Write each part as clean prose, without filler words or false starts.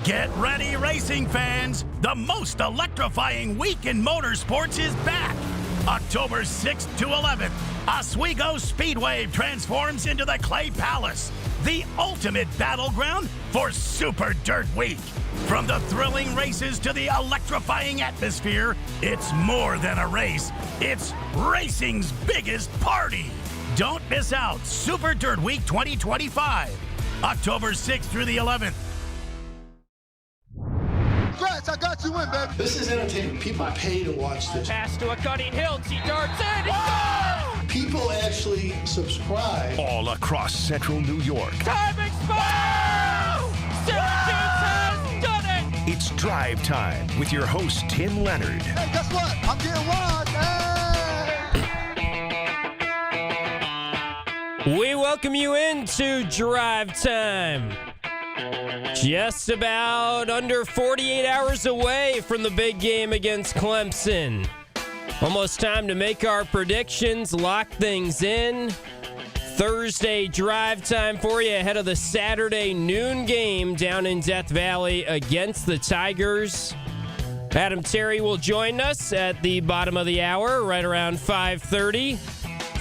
Get ready, racing fans! The most electrifying week in motorsports is back! October 6th to 11th, Oswego Speedway transforms into the Clay Palace, the ultimate battleground for Super Dirt Week. From the thrilling races to the electrifying atmosphere, it's more than a race. It's racing's biggest party. Don't miss out. Super Dirt Week 2025, October 6th through the 11th. Congrats, I got you in, baby. This is entertainment. People pay to watch this. Pass to a cutting hill. He darts in. Oh! People actually subscribe. All across central New York. Time expired! Syracuse has done it! It's Drive Time with your host, Tim Leonard. Hey, guess what? I'm getting wide. Hey! We welcome you into Drive Time. Just about under 48 hours away from the big game against Clemson. Almost time to make our predictions, lock things in. Thursday drive time for you ahead of the Saturday noon game down in Death Valley against the Tigers. Adam Terry will join us at the bottom of the hour, right around 5:30.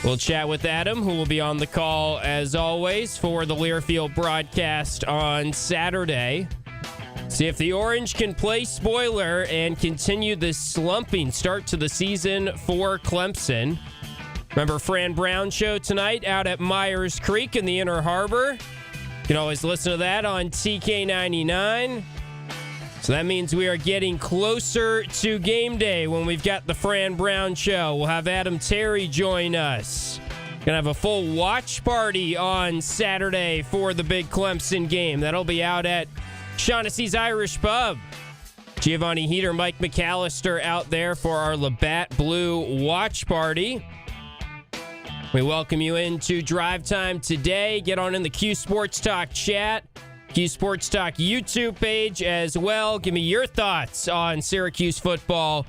We'll chat with Adam, who will be on the call, as always, for the Learfield broadcast on Saturday. See if the Orange can play spoiler and continue this slumping start to the season for Clemson. Remember Fran Brown show tonight out at Myers Creek in the Inner Harbor. You can always listen to that on TK99. So that means we are getting closer to game day when we've got the Fran Brown show. We'll have Adam Terry join us. Gonna have a full watch party on Saturday for the big Clemson game. That'll be out at Shaughnessy's Irish Pub. Giovanni Heater, Mike McAllister out there for our Labatt Blue watch party. We welcome you into Drive Time today. Get on in the Q Sports Talk chat. Q Sports Talk YouTube page as well. Give me your thoughts on Syracuse football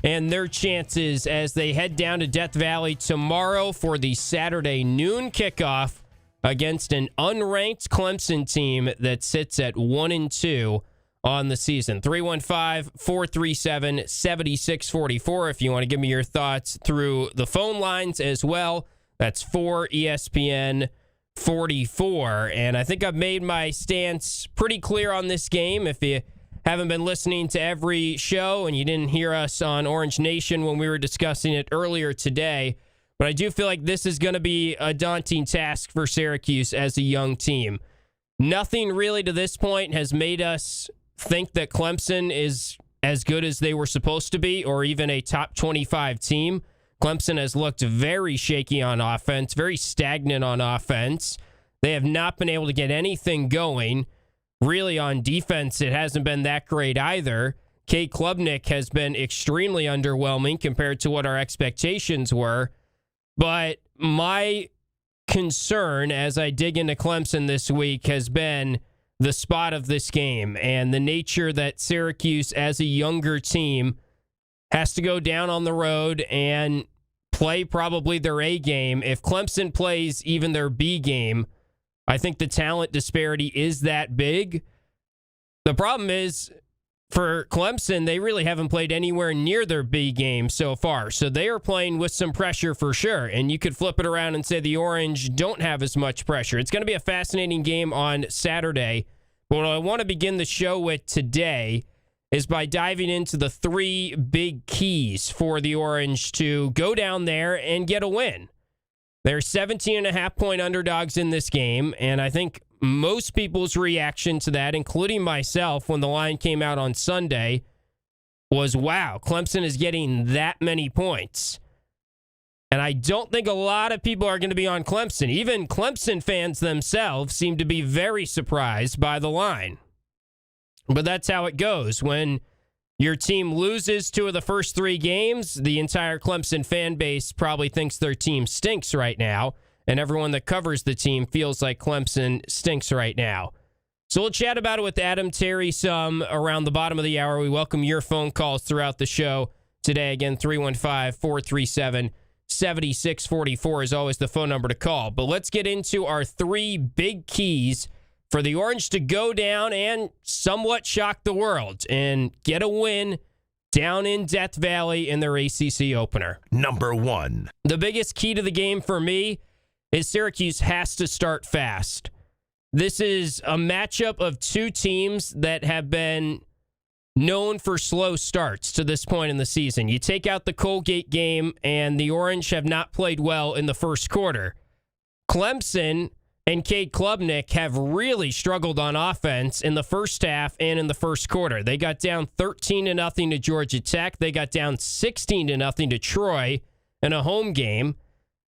and their chances as they head down to Death Valley tomorrow for the Saturday noon kickoff against an unranked Clemson team that sits at 1-2 on the season. 315-437-7644 if you want to give me your thoughts through the phone lines as well. That's 4 ESPN 44, and I think I've made my stance pretty clear on this game. If you haven't been listening to every show and you didn't hear us on Orange Nation when we were discussing it earlier today, but I do feel like this is going to be a daunting task for Syracuse as a young team. Nothing really to this point has made us think that Clemson is as good as they were supposed to be or even a top 25 team. Clemson has looked very shaky on offense, very stagnant on offense. They have not been able to get anything going. Really, on defense, it hasn't been that great either. Kate Klubnik has been extremely underwhelming compared to what our expectations were. But my concern as I dig into Clemson this week has been the spot of this game and the nature that Syracuse, as a younger team, has to go down on the road and play probably their A game. If Clemson plays even their B game, I think the talent disparity is that big. The problem is, for Clemson, they really haven't played anywhere near their B game so far. So they are playing with some pressure for sure. And you could flip it around and say the Orange don't have as much pressure. It's going to be a fascinating game on Saturday. But what I want to begin the show with today is by diving into the three big keys for the Orange to go down there and get a win. They're 17.5-point underdogs in this game, and I think most people's reaction to that, including myself, when the line came out on Sunday, was, wow, Clemson is getting that many points. And I don't think a lot of people are going to be on Clemson. Even Clemson fans themselves seem to be very surprised by the line. But that's how it goes. When your team loses two of the first three games, the entire Clemson fan base probably thinks their team stinks right now, and everyone that covers the team feels like Clemson stinks right now. So we'll chat about it with Adam Terry some around the bottom of the hour. We welcome your phone calls throughout the show today. Again, 315-437-7644 is always the phone number to call. But let's get into our three big keys for the Orange to go down and somewhat shock the world and get a win down in Death Valley in their ACC opener. Number 1. The biggest key to the game for me is Syracuse has to start fast. This is a matchup of two teams that have been known for slow starts to this point in the season. You take out the Colgate game, and the Orange have not played well in the first quarter. Clemson and Cade Klubnik have really struggled on offense in the first half and in the first quarter. They got down 13-0 to Georgia Tech. They got down 16-0 to Troy in a home game.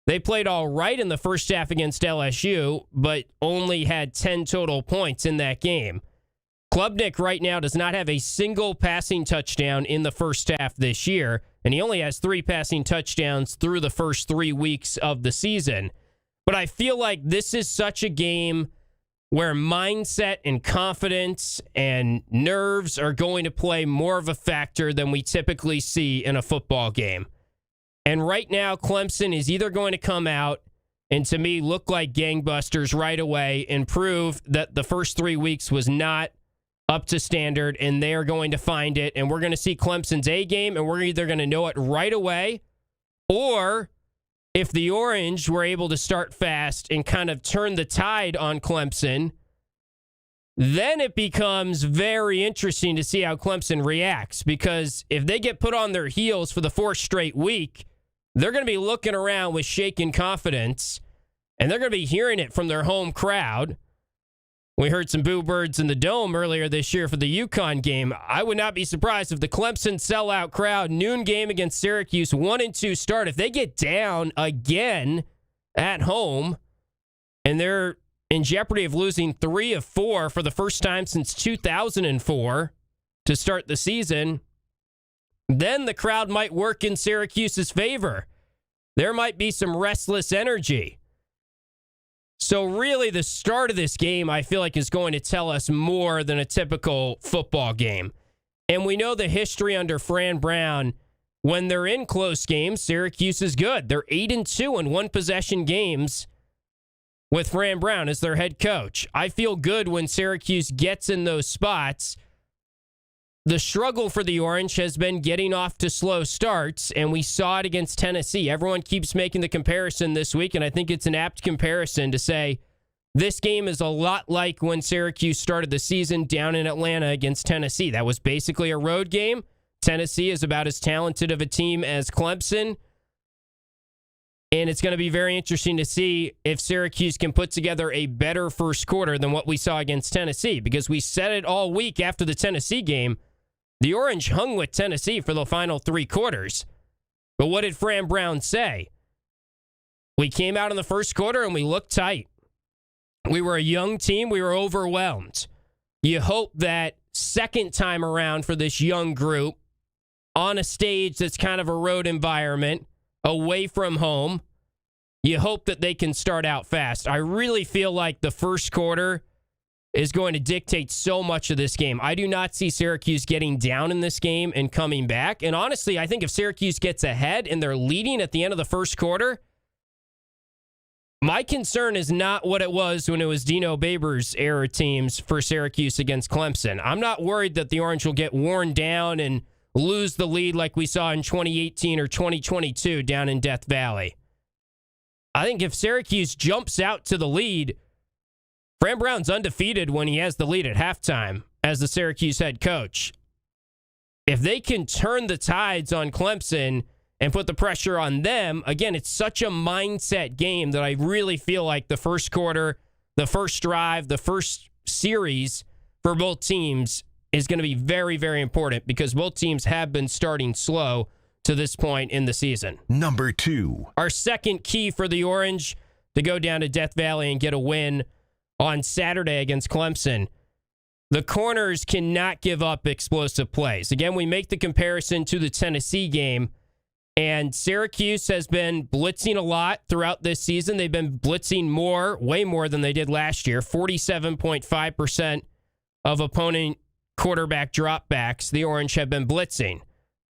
They played all right in the first half against LSU, but only had 10 total points in that game. Klubnik right now does not have a single passing touchdown in the first half this year, and he only has 3 passing touchdowns through the first 3 weeks of the season. But I feel like this is such a game where mindset and confidence and nerves are going to play more of a factor than we typically see in a football game. And right now, Clemson is either going to come out and, to me, look like gangbusters right away and prove that the first 3 weeks was not up to standard, and they are going to find it, and we're going to see Clemson's A game, and we're either going to know it right away, or if the Orange were able to start fast and kind of turn the tide on Clemson, then it becomes very interesting to see how Clemson reacts, because if they get put on their heels for the 4th straight week, they're going to be looking around with shaken confidence, and they're going to be hearing it from their home crowd. We heard some boo birds in the Dome earlier this year for the UConn game. I would not be surprised if the Clemson sellout crowd, noon game against Syracuse, 1-2 start. If they get down again at home and they're in jeopardy of losing 3 of 4 for the first time since 2004 to start the season, then the crowd might work in Syracuse's favor. There might be some restless energy. So really, the start of this game, I feel like, is going to tell us more than a typical football game. And we know the history under Fran Brown. When they're in close games, Syracuse is good. They're 8-2 in one-possession games with Fran Brown as their head coach. I feel good when Syracuse gets in those spots. The struggle for the Orange has been getting off to slow starts, and we saw it against Tennessee. Everyone keeps making the comparison this week, and I think it's an apt comparison to say this game is a lot like when Syracuse started the season down in Atlanta against Tennessee. That was basically a road game. Tennessee is about as talented of a team as Clemson, and it's going to be very interesting to see if Syracuse can put together a better first quarter than what we saw against Tennessee, because we said it all week after the Tennessee game. The Orange hung with Tennessee for the final 3 quarters. But what did Fran Brown say? We came out in the first quarter and we looked tight. We were a young team. We were overwhelmed. You hope that second time around for this young group on a stage that's kind of a road environment, away from home, you hope that they can start out fast. I really feel like the first quarter is going to dictate so much of this game. I do not see Syracuse getting down in this game and coming back. And honestly, I think if Syracuse gets ahead and they're leading at the end of the first quarter, my concern is not what it was when it was Dino Babers era teams for Syracuse against Clemson. I'm not worried that the Orange will get worn down and lose the lead like we saw in 2018 or 2022 down in Death Valley. I think if Syracuse jumps out to the lead, Fran Brown's undefeated when he has the lead at halftime as the Syracuse head coach. If they can turn the tides on Clemson and put the pressure on them, again, it's such a mindset game that I really feel like the first quarter, the first drive, the first series for both teams is going to be very, very important, because both teams have been starting slow to this point in the season. Number 2. Our second key for the Orange to go down to Death Valley and get a win on Saturday against Clemson. The corners cannot give up explosive plays. Again, we make the comparison to the Tennessee game, and Syracuse has been blitzing a lot throughout this season. They've been blitzing more, way more than they did last year. 47.5% of opponent quarterback dropbacks the Orange have been blitzing.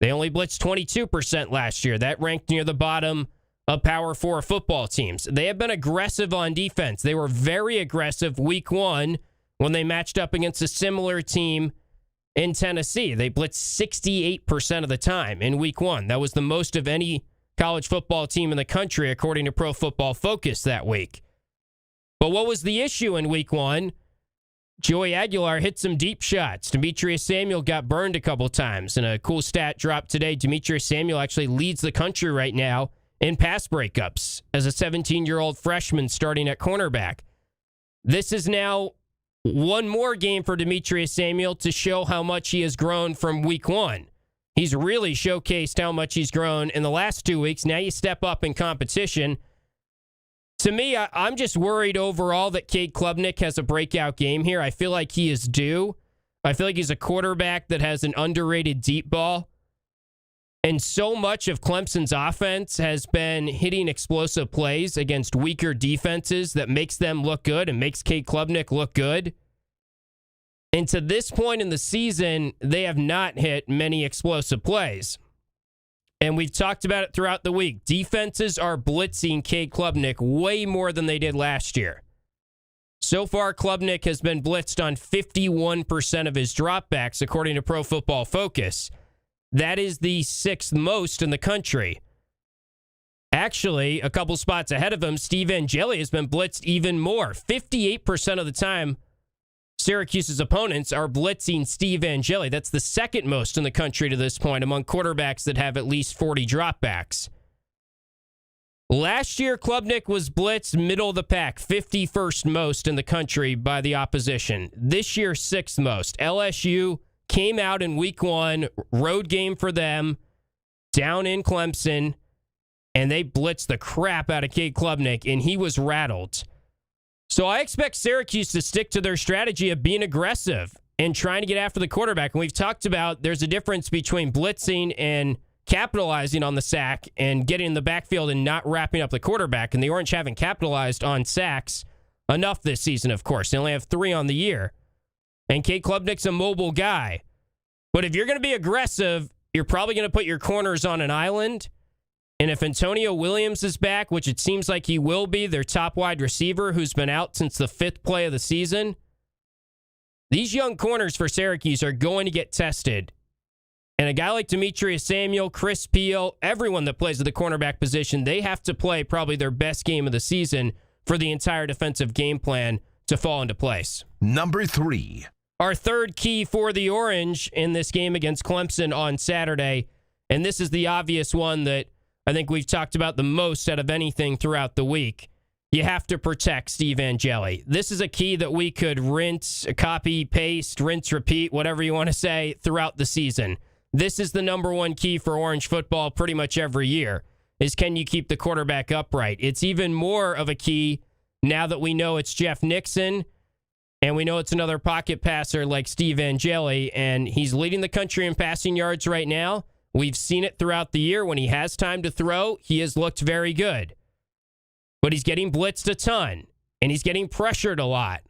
They only blitzed 22% last year. That ranked near the bottom of Power 4 football teams. They have been aggressive on defense. They were very aggressive week 1 when they matched up against a similar team in Tennessee. They blitzed 68% of the time in week 1. That was the most of any college football team in the country, according to Pro Football Focus that week. But what was the issue in week 1? Joey Aguilar hit some deep shots. Demetrius Samuel got burned a couple times. And a cool stat dropped today. Demetrius Samuel actually leads the country right now in pass breakups as a 17-year-old freshman starting at cornerback. This is now one more game for Demetrius Samuel to show how much he has grown from week 1. He's really showcased how much he's grown in the last 2 weeks. Now you step up in competition. To me, I'm just worried overall that Cade Klubnik has a breakout game here. I feel like he is due. I feel like he's a quarterback that has an underrated deep ball. And so much of Clemson's offense has been hitting explosive plays against weaker defenses that makes them look good and makes Cade Klubnik look good. And to this point in the season, they have not hit many explosive plays. And we've talked about it throughout the week. Defenses are blitzing Cade Klubnik way more than they did last year. So far, Klubnik has been blitzed on 51% of his dropbacks, according to Pro Football Focus. That is the 6th most in the country. Actually, a couple spots ahead of him, Steve Angeli has been blitzed even more. 58% of the time, Syracuse's opponents are blitzing Steve Angeli. That's the 2nd most in the country to this point among quarterbacks that have at least 40 dropbacks. Last year, Klubnik was blitzed middle of the pack, 51st most in the country by the opposition. This year, 6th most. LSU came out in week 1, road game for them, down in Clemson, and they blitzed the crap out of Cade Klubnik, and he was rattled. So I expect Syracuse to stick to their strategy of being aggressive and trying to get after the quarterback. And we've talked about there's a difference between blitzing and capitalizing on the sack and getting in the backfield and not wrapping up the quarterback. And the Orange haven't capitalized on sacks enough this season, of course. They only have 3 on the year. And Cade Klubnik's a mobile guy. But if you're going to be aggressive, you're probably going to put your corners on an island. And if Antonio Williams is back, which it seems like he will be, their top wide receiver who's been out since the 5th play of the season, these young corners for Syracuse are going to get tested. And a guy like Demetrius Samuel, Chris Peel, everyone that plays at the cornerback position, they have to play probably their best game of the season for the entire defensive game plan to fall into place. Number 3. Our third key for the Orange in this game against Clemson on Saturday, and this is the obvious one that I think we've talked about the most out of anything throughout the week. You have to protect Steve Angeli. This is a key that we could rinse, copy, paste, rinse, repeat, whatever you want to say, throughout the season. This is the number one key for Orange football pretty much every year, is can you keep the quarterback upright? It's even more of a key now that we know it's Jeff Nixon and we know it's another pocket passer like Steve Angeli, and he's leading the country in passing yards right now. We've seen it throughout the year. When he has time to throw, he has looked very good. But he's getting blitzed a ton, and he's getting pressured a lot.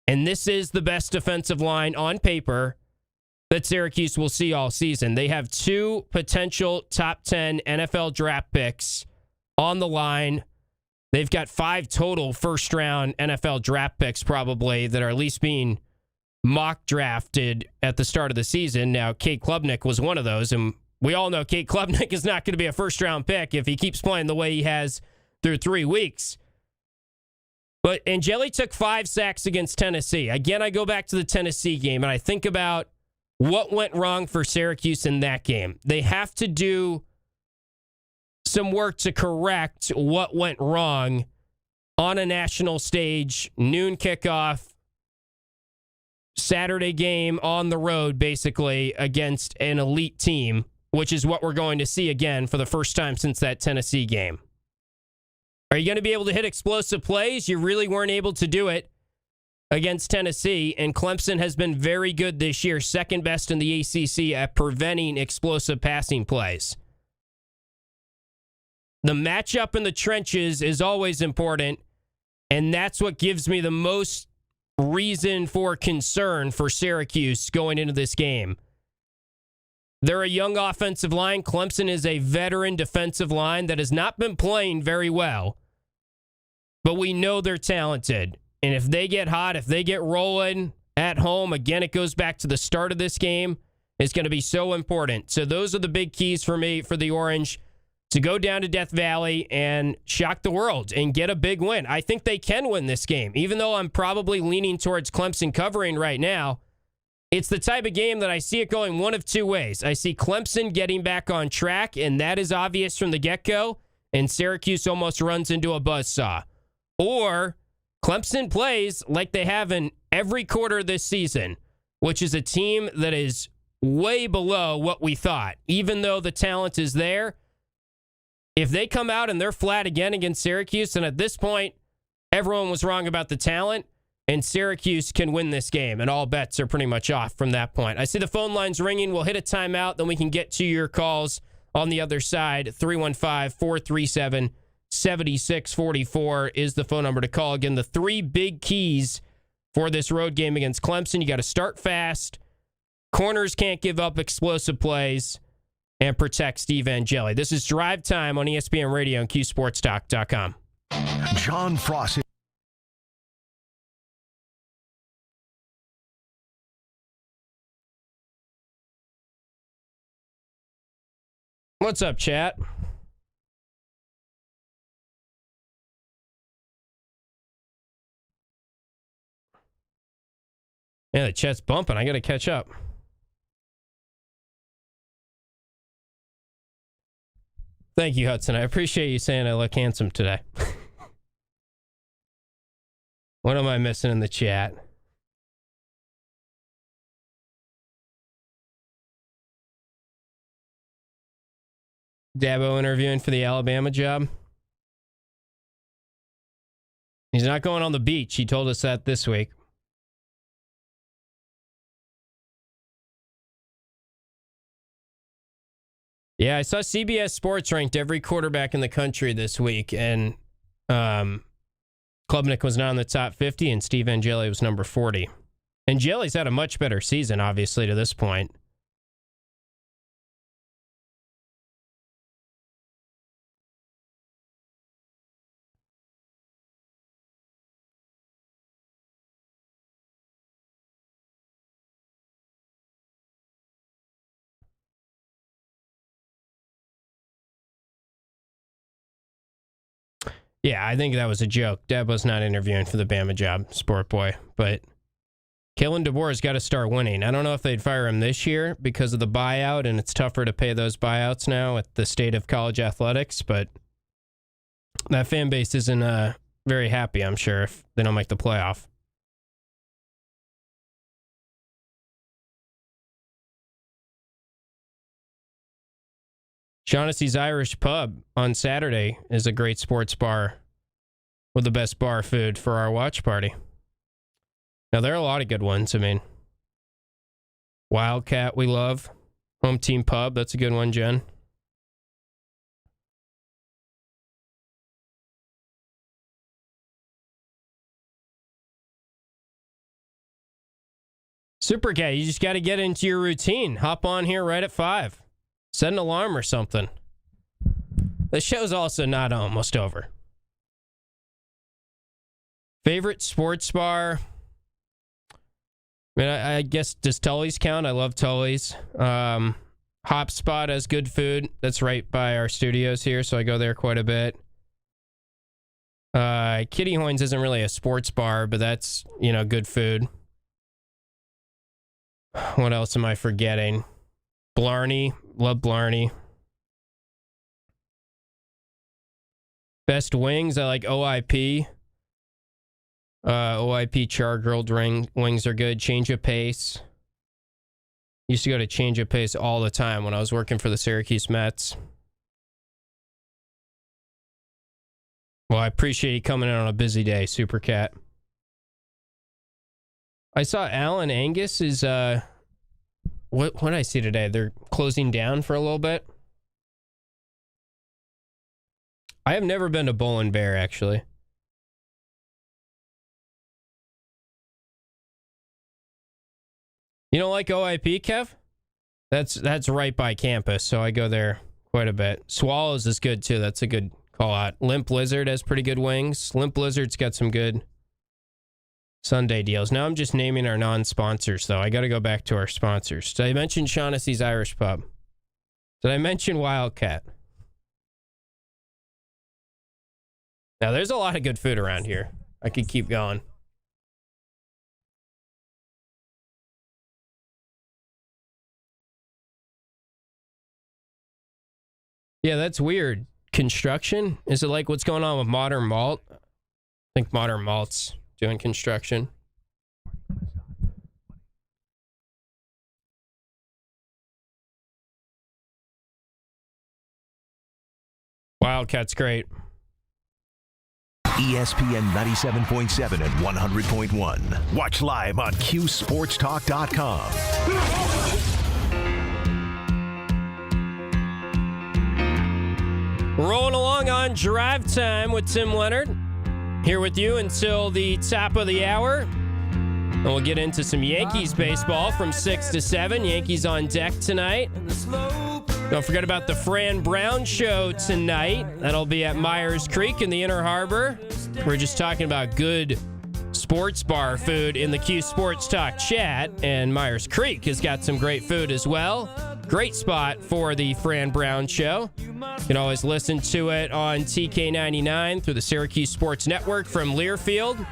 And this is the best defensive line on paper that Syracuse will see all season. They have 2 potential top 10 NFL draft picks on the line. They've got 5 total first-round NFL draft picks probably that are at least being mock drafted at the start of the season. Now, Cade Klubnik was one of those, and we all know Cade Klubnik is not going to be a first-round pick if he keeps playing the way he has through 3 weeks. But Angeli took 5 sacks against Tennessee. Again, I go back to the Tennessee game, and I think about what went wrong for Syracuse in that game. They have to do some work to correct what went wrong on a national stage, noon kickoff, Saturday game on the road, basically, against an elite team, which is what we're going to see again for the first time since that Tennessee game. Are you going to be able to hit explosive plays? You really weren't able to do it against Tennessee, and Clemson has been very good this year, second best in the ACC at preventing explosive passing plays. The matchup in the trenches is always important, and that's what gives me the most reason for concern for Syracuse going into this game. They're a young offensive line. Clemson is a veteran defensive line that has not been playing very well, but we know they're talented. And if they get hot, if they get rolling at home, again, it goes back to the start of this game. It's going to be so important. So those are the big keys for me for the Orange to go down to Death Valley and shock the world and get a big win. I think they can win this game, even though I'm probably leaning towards Clemson covering right now. It's the type of game that I see it going one of two ways. I see Clemson getting back on track, and that is obvious from the get-go, and Syracuse almost runs into a buzzsaw. Or Clemson plays like they have in every quarter this season, which is a team that is way below what we thought. Even though the talent is there, if they come out and they're flat again against Syracuse, and at this point, everyone was wrong about the talent, and Syracuse can win this game, and all bets are pretty much off from that point. I see the phone lines ringing. We'll hit a timeout, then we can get to your calls on the other side. 315-437-7644 is the phone number to call. Again, the three big keys for this road game against Clemson. You got to start fast. Corners can't give up explosive plays, and protect Steve Angeli. This is Drive Time on ESPN Radio and QSportsTalk.com. John Frost. What's up, chat? Yeah, the chat's bumping. I got to catch up. Thank you, Hudson. I appreciate you saying I look handsome today. What am I missing in the chat? Dabo interviewing for the Alabama job. He's not going on the beach. He told us that this week. Yeah, I saw CBS Sports ranked every quarterback in the country this week, and Klubnik was not in the top 50, and Steve Angeli was number 40. Angeli's had a much better season, obviously, to this point. Yeah, I think that was a joke. Deb was not interviewing for the Bama job, sport boy. But Kalen DeBoer's got to start winning. I don't know if they'd fire him this year because of the buyout, and it's tougher to pay those buyouts now with the state of college athletics. But that fan base isn't very happy, I'm sure, if they don't make the playoff. Shaughnessy's Irish Pub on Saturday is a great sports bar with the best bar food for our watch party. Now, there are a lot of good ones. I mean, Wildcat we love. Home Team Pub, that's a good one, Jen. Super Cat, you just got to get into your routine. Hop on here right at 5. Set an alarm or something. The show's also not almost over. Favorite sports bar? I mean, I guess, does Tully's count? I love Tully's. Hopspot has good food. That's right by our studios here, so I go there quite a bit. Kitty Hoynes isn't really a sports bar, but that's, good food. What else am I forgetting? Blarney. Love Blarney. Best wings, I like OIP. OIP char-grilled wings are good. Change of Pace. Used to go to Change of Pace all the time when I was working for the Syracuse Mets. Well, I appreciate you coming in on a busy day, Super Cat. I saw Alan Angus is... What did I see today? They're closing down for a little bit. I have never been to Bull and Bear, actually. You don't like OIP, Kev? That's right by campus, so I go there quite a bit. Swallows is good, too. That's a good call out. Limp Lizard has pretty good wings. Limp Lizard's got some good Sunday deals. Now I'm just naming our non-sponsors, though. I got to go back to our sponsors. Did I mention Shaughnessy's Irish Pub? Did I mention Wildcat? Now, there's a lot of good food around here. I could keep going. Yeah, that's weird. Construction? Is it like what's going on with Modern Malt? I think Modern Malt's doing construction. Wildcat's great. ESPN 97.7 and 100.1. Watch live on QSportsTalk.com. Rolling along on Drive Time with Tim Leonard. Here with you until the top of the hour. And we'll get into some Yankees baseball from 6 to 7. Yankees on deck tonight. Don't forget about the Fran Brown show tonight. That'll be at Myers Creek in the Inner Harbor. We're just talking about good sports bar food in the Q Sports Talk chat. And Myers Creek has got some great food as well. Great spot for the Fran Brown show. You can always listen to it on TK99 through the Syracuse Sports Network from Learfield.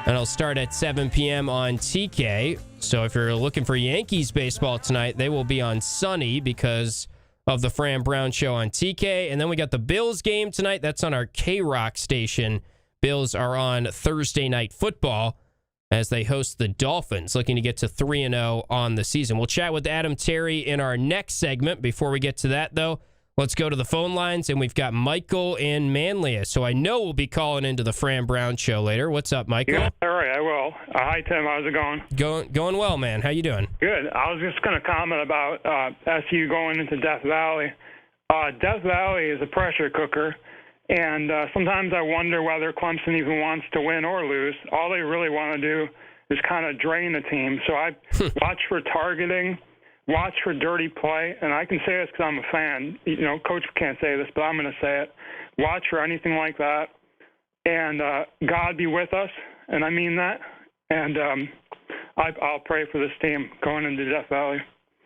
And it'll start at 7 p.m. on TK. So if you're looking for Yankees baseball tonight, they will be on Sunny because of the Fran Brown show on TK. And then we got the Bills game tonight. That's on our K-Rock station. Bills are on Thursday Night Football as they host the Dolphins, looking to get to 3-0 on the season. We'll chat with Adam Terry in our next segment. Before we get to that, though, let's go to the phone lines, and we've got Michael in Manlius, so I know we'll be calling into the Fran Brown show later. What's up, Michael? Yeah, all right, I will. Hi, Tim. How's it going? Going well, man. How you doing? Good. I was just going to comment about SU going into Death Valley. Death Valley is a pressure cooker, and sometimes I wonder whether Clemson even wants to win or lose. All they really want to do is kind of drain the team. So I watch for targeting, watch for dirty play, and I can say this because I'm a fan. You know, Coach can't say this, but I'm going to say it. Watch for anything like that, and God be with us, and I mean that. And I'll pray for this team going into Death Valley.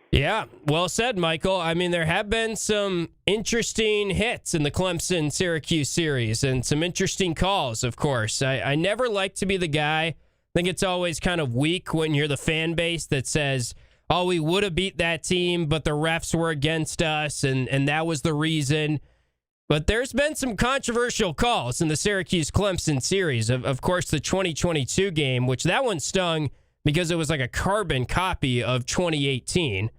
Yeah, well said, Michael. I mean, there have been some interesting hits in the Clemson-Syracuse series and some interesting calls, of course. I never like to be the guy. I think it's always kind of weak when you're the fan base that says, oh, we would have beat that team, but the refs were against us, and that was the reason. But there's been some controversial calls in the Syracuse-Clemson series. Of course, the 2022 game, which that one stung because it was like a carbon copy of 2018.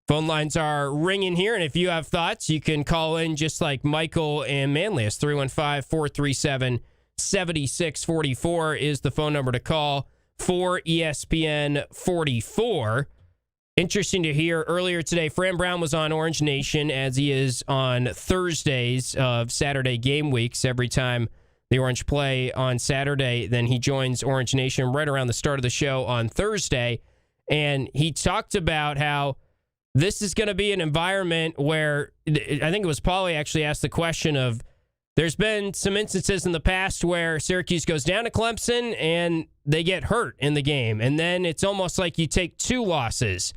Phone lines are ringing here, and if you have thoughts, you can call in just like Michael and Manlius. 315-437-7644 is the phone number to call for ESPN 44. Interesting to hear earlier today, Fran Brown was on Orange Nation, as he is on Thursdays of Saturday game weeks. Every time the Orange play on Saturday, then he joins Orange Nation right around the start of the show on Thursday. And he talked about how this is going to be an environment where, I think it was Paulie actually asked the question of, there's been some instances in the past where Syracuse goes down to Clemson and they get hurt in the game. And then it's almost like you take two losses.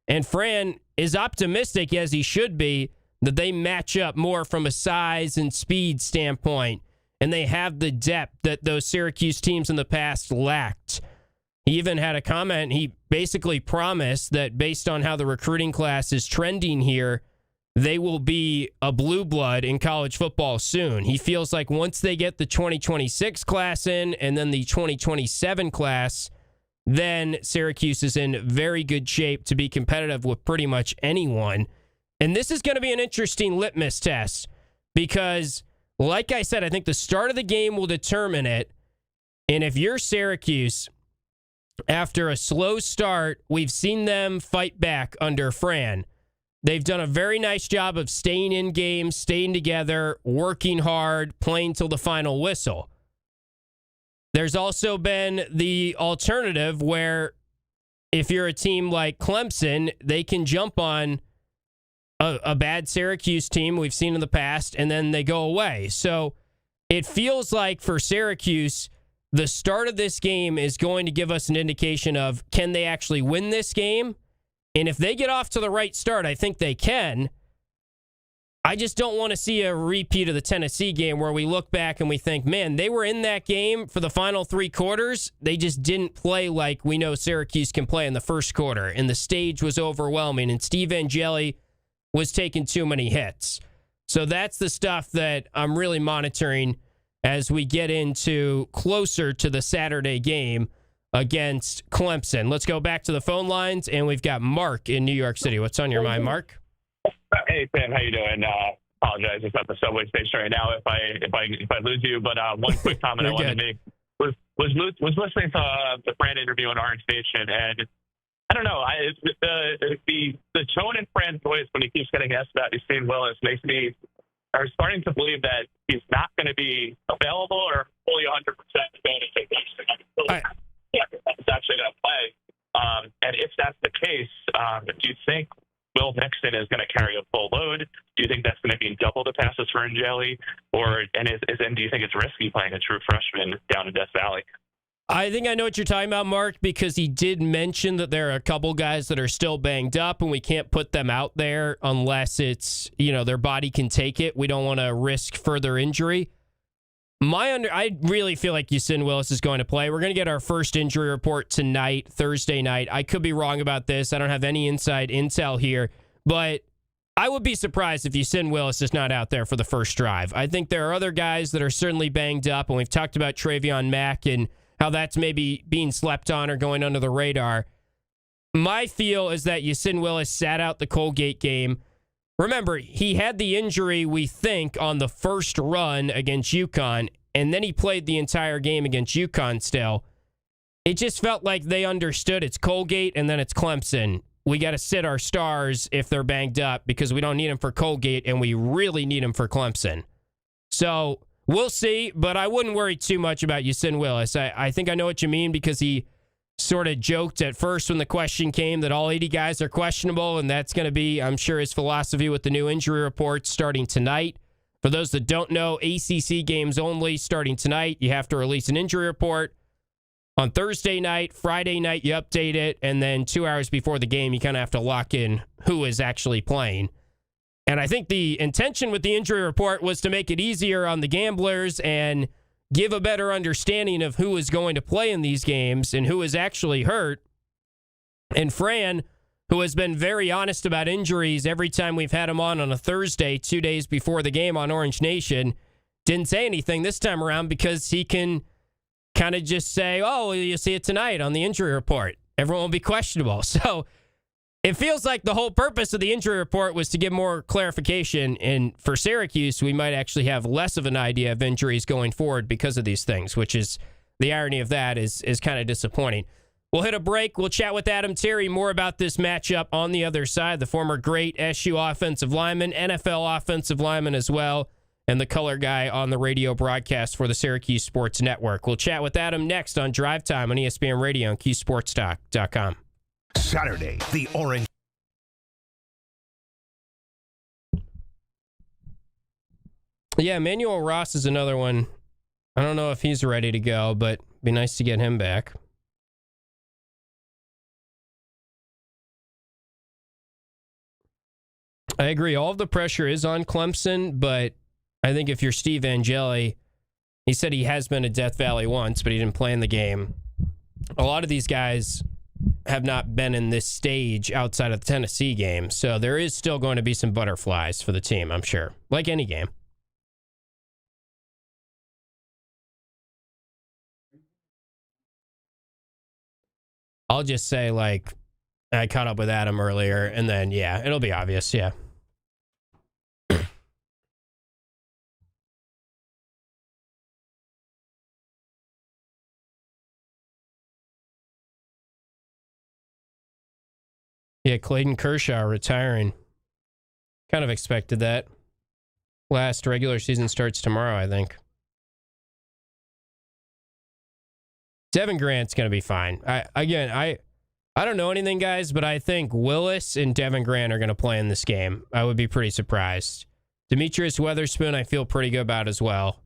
And Fran is optimistic, as he should be, that they match up more from a size and speed standpoint. And they have the depth that those Syracuse teams in the past lacked. He even had a comment. He basically promised that based on how the recruiting class is trending here, they will be a blue blood in college football soon. He feels like once they get the 2026 class in and then the 2027 class, then Syracuse is in very good shape to be competitive with pretty much anyone. And this is going to be an interesting litmus test because, like I said, I think the start of the game will determine it. And if you're Syracuse, after a slow start, we've seen them fight back under Fran. They've done a very nice job of staying in games, staying together, working hard, playing till the final whistle. There's also been the alternative where if you're a team like Clemson, they can jump on a bad Syracuse team we've seen in the past, and then they go away. So it feels like for Syracuse, the start of this game is going to give us an indication of, can they actually win this game? And if they get off to the right start, I think they can. I just don't want to see a repeat of the Tennessee game where we look back and we think, man, they were in that game for the final 3 quarters. They just didn't play like we know Syracuse can play in the first quarter. And the stage was overwhelming. And Steve Angeli was taking too many hits. So that's the stuff that I'm really monitoring as we get into closer to the Saturday game against Clemson. Let's go back to the phone lines, and we've got Mark in New York City. What's on your mind, Mark? Hey, Sam, how you doing? Apologize, it's at the subway station right now if I lose you. But one quick comment I wanted to make was listening to the Fran interview on Orange Nation, and I don't know, the tone in Fran's voice when he keeps getting asked about Yasin Willis makes me starting to believe that he's not going to be available or fully 100% it's actually going to play. And if that's the case, do you think Will Nixon is going to carry a full load? Do you think that's going to be double the passes for Angeli? Do you think it's risky playing a true freshman down in Death Valley? I think I know what you're talking about, Mark, because he did mention that there are a couple guys that are still banged up, and we can't put them out there unless it's, their body can take it. We don't want to risk further injury. I really feel like Yasin Willis is going to play. We're going to get our first injury report tonight, Thursday night. I could be wrong about this. I don't have any inside intel here, but I would be surprised if Yasin Willis is not out there for the first drive. I think there are other guys that are certainly banged up, and we've talked about Travion Mack and how that's maybe being slept on or going under the radar. My feel is that Yasin Willis sat out the Colgate game. Remember, he had the injury, we think, on the first run against UConn, and then he played the entire game against UConn still. It just felt like they understood it's Colgate and then it's Clemson. We got to sit our stars if they're banged up because we don't need them for Colgate and we really need them for Clemson. So we'll see, but I wouldn't worry too much about Yasin Willis. I think I know what you mean because he sort of joked at first when the question came that all 80 guys are questionable, and that's going to be, I'm sure, his philosophy with the new injury report starting tonight. For those that don't know, ACC games only starting tonight. You have to release an injury report on Thursday night. Friday night, you update it, and then 2 hours before the game, you kind of have to lock in who is actually playing. And I think the intention with the injury report was to make it easier on the gamblers and give a better understanding of who is going to play in these games and who is actually hurt. And Fran, who has been very honest about injuries every time we've had him on a Thursday, 2 days before the game on Orange Nation, didn't say anything this time around because he can kind of just say, oh, you'll see it tonight on the injury report. Everyone will be questionable. So it feels like the whole purpose of the injury report was to give more clarification. And for Syracuse, we might actually have less of an idea of injuries going forward because of these things, which is the irony of that is kind of disappointing. We'll hit a break. We'll chat with Adam Terry more about this matchup on the other side. The former great SU offensive lineman, NFL offensive lineman as well, and the color guy on the radio broadcast for the Syracuse Sports Network. We'll chat with Adam next on Drive Time on ESPN Radio and QSportsTalk.com. Saturday, the Orange. Yeah, Emmanuel Ross is another one. I don't know if he's ready to go, but it'd be nice to get him back. I agree. All of the pressure is on Clemson, but I think if you're Steve Angeli, he said he has been to Death Valley once, but he didn't play in the game. A lot of these guys have not been in this stage outside of the Tennessee game, so there is still going to be some butterflies for the team, I'm sure, like any game. I'll just say, I caught up with Adam earlier, and then, yeah, it'll be obvious, yeah. Yeah, Clayton Kershaw retiring. Kind of expected that. Last regular season starts tomorrow, I think. Devin Grant's going to be fine. I don't know anything, guys, but I think Willis and Devin Grant are going to play in this game. I would be pretty surprised. Demetrius Weatherspoon, I feel pretty good about as well.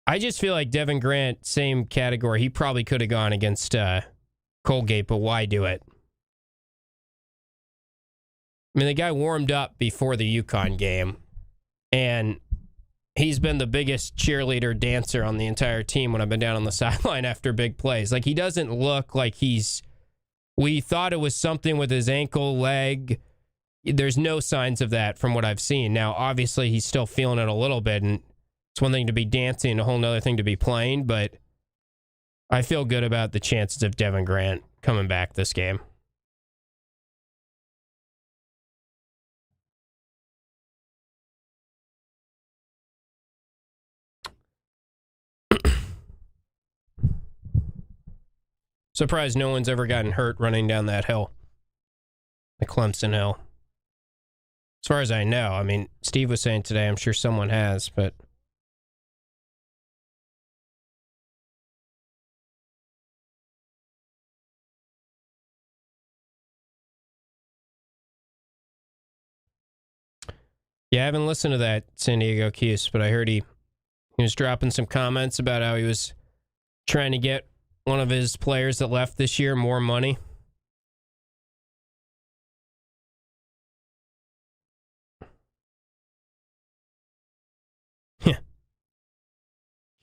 I just feel like Devin Grant, same category. He probably could have gone against Colgate, but why do it? I mean, the guy warmed up before the UConn game, and he's been the biggest cheerleader dancer on the entire team when I've been down on the sideline after big plays. Like, he doesn't look like we thought it was something with his ankle, leg. There's no signs of that from what I've seen. Now, obviously, he's still feeling it a little bit, and it's one thing to be dancing, a whole nother thing to be playing, but I feel good about the chances of Devin Grant coming back this game. Surprised no one's ever gotten hurt running down that hill, the Clemson hill. As far as I know, I mean, Steve was saying today, I'm sure someone has, but yeah, I haven't listened to that San Diego Cuse, but I heard he was dropping some comments about how he was trying to get one of his players that left this year more money. Yeah.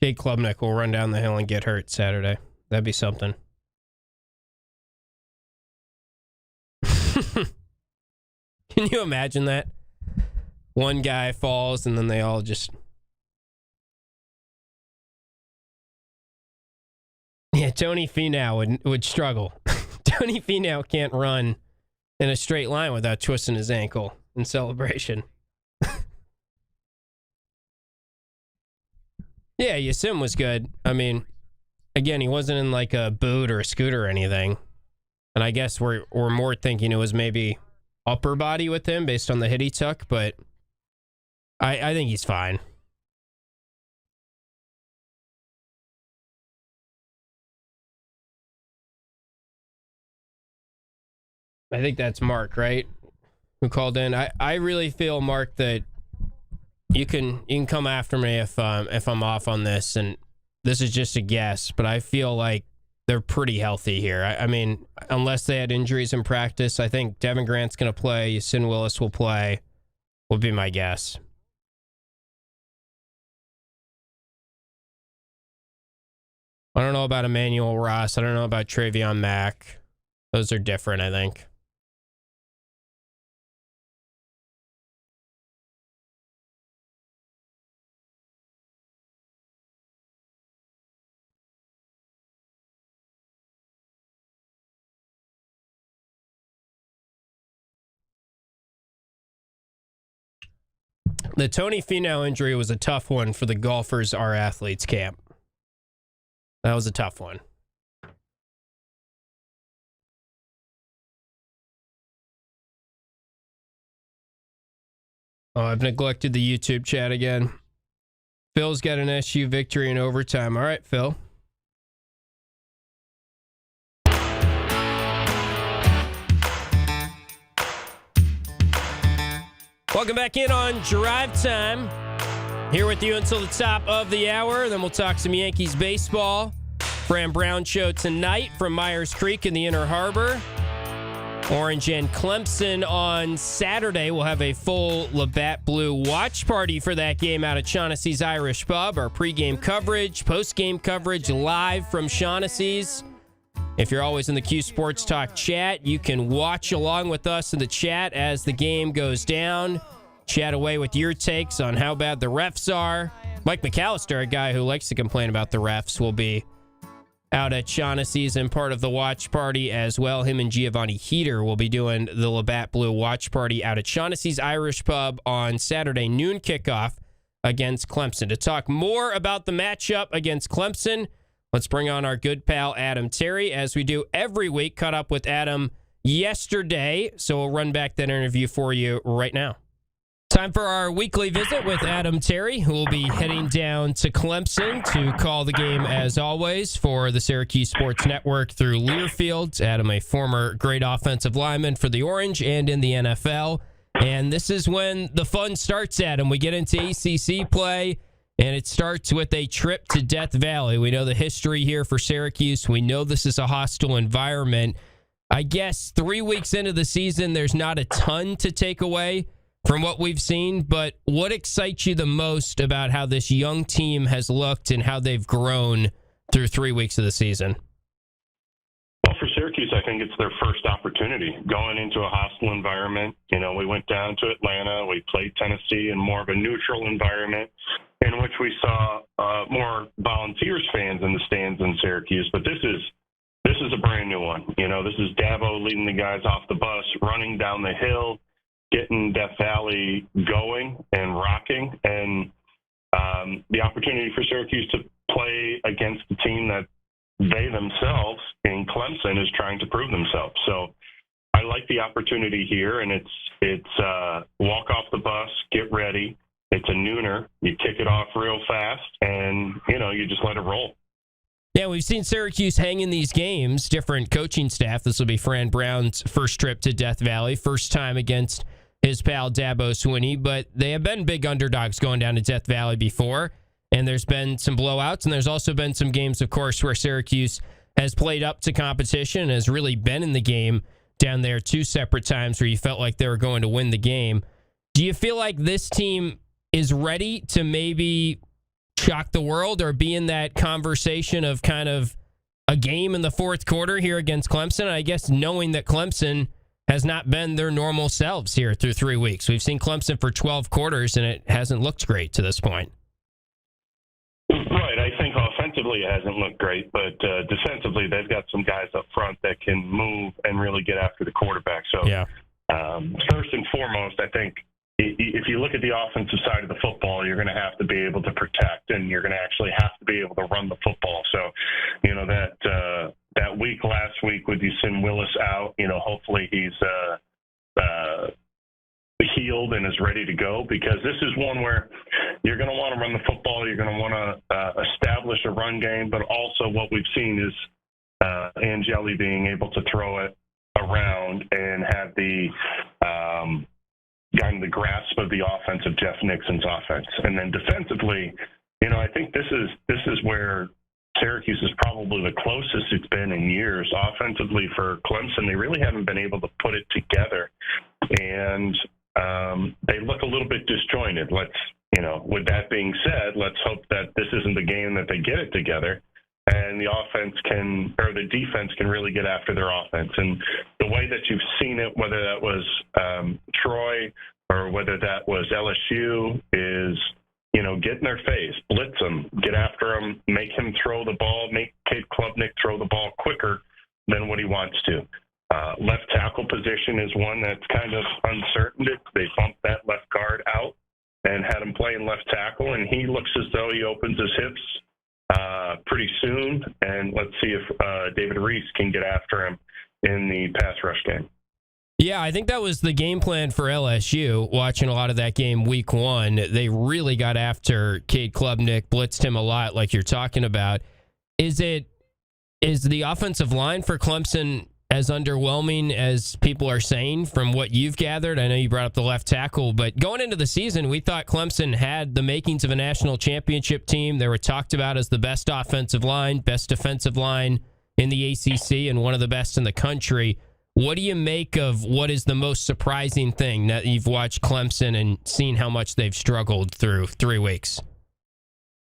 Jake Klubnik will run down the hill and get hurt Saturday. That'd be something. Can you imagine that? One guy falls and then they all just... Yeah, Tony Finau would struggle. Tony Finau can't run in a straight line without twisting his ankle in celebration. Yeah, Yasim was good. I mean, again, he wasn't in like a boot or a scooter or anything. And I guess we're more thinking it was maybe upper body with him based on the hit he took, but I think he's fine. I think that's Mark, right? Who called in. I really feel, Mark, that you can come after me if I'm off on this, and this is just a guess, but I feel like they're pretty healthy here. I mean, unless they had injuries in practice, I think Devin Grant's going to play. Yasin Willis will play, would be my guess. I don't know about Emmanuel Ross. I don't know about Travion Mack. Those are different, I think. The Tony Finau injury was a tough one for the Golfers Are Athletes camp. That was a tough one. Oh, I've neglected the YouTube chat again. Phil's got an SU victory in overtime. All right, Phil. Welcome back in on Drive Time. Here with you until the top of the hour. Then we'll talk some Yankees baseball. Fran Brown show tonight from Myers Creek in the Inner Harbor. Orange and Clemson on Saturday. We'll have a full Labatt Blue watch party for that game out at Shaughnessy's Irish Pub. Our pregame coverage, postgame coverage live from Shaughnessy's. If you're always in the Q Sports Talk chat, you can watch along with us in the chat as the game goes down. Chat away with your takes on how bad the refs are. Mike McAllister, a guy who likes to complain about the refs, will be out at Shaughnessy's and part of the watch party as well. Him and Giovanni Heater will be doing the Labatt Blue watch party out at Shaughnessy's Irish Pub on Saturday noon kickoff against Clemson. To talk more about the matchup against Clemson, let's bring on our good pal Adam Terry, as we do every week. Caught up with Adam yesterday, so we'll run back that interview for you right now. Time for our weekly visit with Adam Terry, who will be heading down to Clemson to call the game, as always, for the Syracuse Sports Network through Learfield. Adam, a former great offensive lineman for the Orange and in the NFL. And this is when the fun starts, Adam. We get into ACC play. and it starts with a trip to Death Valley. We know the history here for Syracuse. We know this is a hostile environment. I guess 3 weeks into the season, there's not a ton to take away from what we've seen, but what excites you the most about how this young team has looked and how they've grown through 3 weeks of the season? Well, for Syracuse, I think it's their first opportunity going into a hostile environment. You know, we went down to Atlanta, we played Tennessee in more of a neutral environment in which we saw more Volunteers fans in the stands in Syracuse, but this is a brand new one. You know, this is Dabo leading the guys off the bus, running down the hill, getting Death Valley going and rocking, and the opportunity for Syracuse to play against the team that they themselves in Clemson is trying to prove themselves. So I like the opportunity here, and it's walk off the bus, get ready. It's a nooner. You kick it off real fast, and, you know, you just let it roll. Yeah, we've seen Syracuse hang in these games, different coaching staff. This will be Fran Brown's first trip to Death Valley, first time against his pal Dabo Swinney, but they have been big underdogs going down to Death Valley before, and there's been some blowouts, and there's also been some games, of course, where Syracuse has played up to competition and has really been in the game down there 2 separate times where you felt like they were going to win the game. Do you feel like this team is ready to maybe shock the world or be in that conversation of kind of a game in the fourth quarter here against Clemson? And I guess knowing that Clemson has not been their normal selves here through 3 weeks. We've seen Clemson for 12 quarters, and it hasn't looked great to this point. Right. I think offensively it hasn't looked great, but defensively they've got some guys up front that can move and really get after the quarterback. So yeah. First and foremost, I think if you look at the offensive side of the football, you're going to have to be able to protect, and you're going to actually have to be able to run the football. So, you know, that week last week with Yusin Willis out, you know, hopefully he's healed and is ready to go, because this is one where you're going to want to run the football. You're going to want to establish a run game, but also what we've seen is Angeli being able to throw it around and have the gotten the grasp of the offense of Jeff Nixon's offense. And then defensively, you know, I think this is where Syracuse is probably the closest it's been in years. Offensively for Clemson, they really haven't been able to put it together. And they look a little bit disjointed. With that being said, let's hope that this isn't the game that they get it together and the defense can really get after their offense. And the way that you've seen it, whether that was Troy or whether that was LSU, is, you know, get in their face, blitz them, get after him, make him throw the ball, make Cade Klubnik throw the ball quicker than what he wants to. Left tackle position is one that's kind of uncertain. They bumped that left guard out and had him playing left tackle, and he looks as though he opens his hips pretty soon. And let's see if David Reese can get after him in the pass rush game. Yeah, I think that was the game plan for LSU. Watching a lot of that game week one, they really got after Cade Klubnik, blitzed him a lot like you're talking about. Is the offensive line for Clemson as underwhelming as people are saying from what you've gathered? I know you brought up the left tackle, but going into the season, we thought Clemson had the makings of a national championship team. They were talked about as the best offensive line, best defensive line in the ACC, and one of the best in the country. What do you make of what is the most surprising thing that you've watched Clemson and seen how much they've struggled through 3 weeks?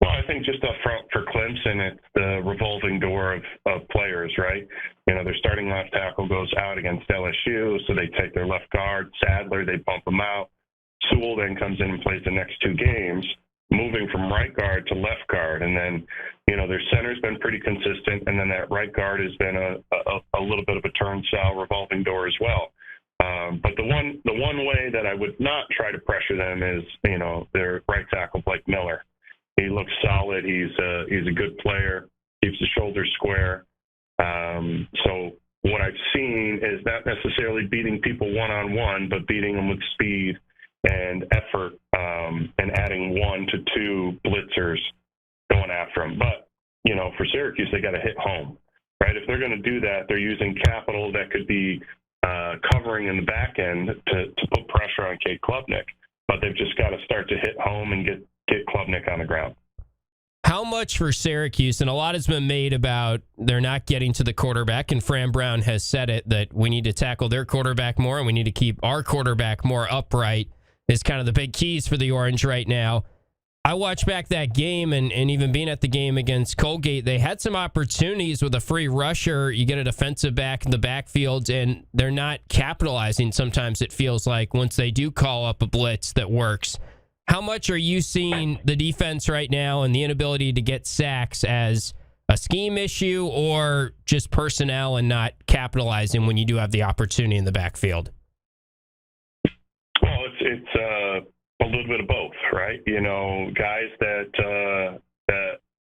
Well, I think just up front for Clemson, it's the revolving door of players, right? You know, their starting left tackle goes out against LSU, so they take their left guard. Sadler, they bump him out. Sewell then comes in and plays the next 2 games, moving from right guard to left guard. And then, you know, their center's been pretty consistent, and then that right guard has been a little bit of a turnstile revolving door as well. But the one way that I would not try to pressure them is, you know, their right tackle, Blake Miller. He looks solid. He's a good player. Keeps the shoulders square. So what I've seen is not necessarily beating people one-on-one, but beating them with speed and effort, and adding 1 to 2 blitzers going after them. But, you know, for Syracuse, they got to hit home, right? If they're going to do that, they're using capital that could be covering in the back end to put pressure on Cade Klubnik. But they've just got to start to hit home and get Klubnik on the ground. How much for Syracuse, and a lot has been made about they're not getting to the quarterback, and Fran Brown has said it, that we need to tackle their quarterback more and we need to keep our quarterback more upright is kind of the big keys for the Orange right now. I watched back that game, and even being at the game against Colgate, they had some opportunities with a free rusher. You get a defensive back in the backfield, and they're not capitalizing sometimes, it feels like, once they do call up a blitz that works. How much are you seeing the defense right now and the inability to get sacks as a scheme issue or just personnel and not capitalizing when you do have the opportunity in the backfield? Well, it's a little bit of both, right? You know, guys that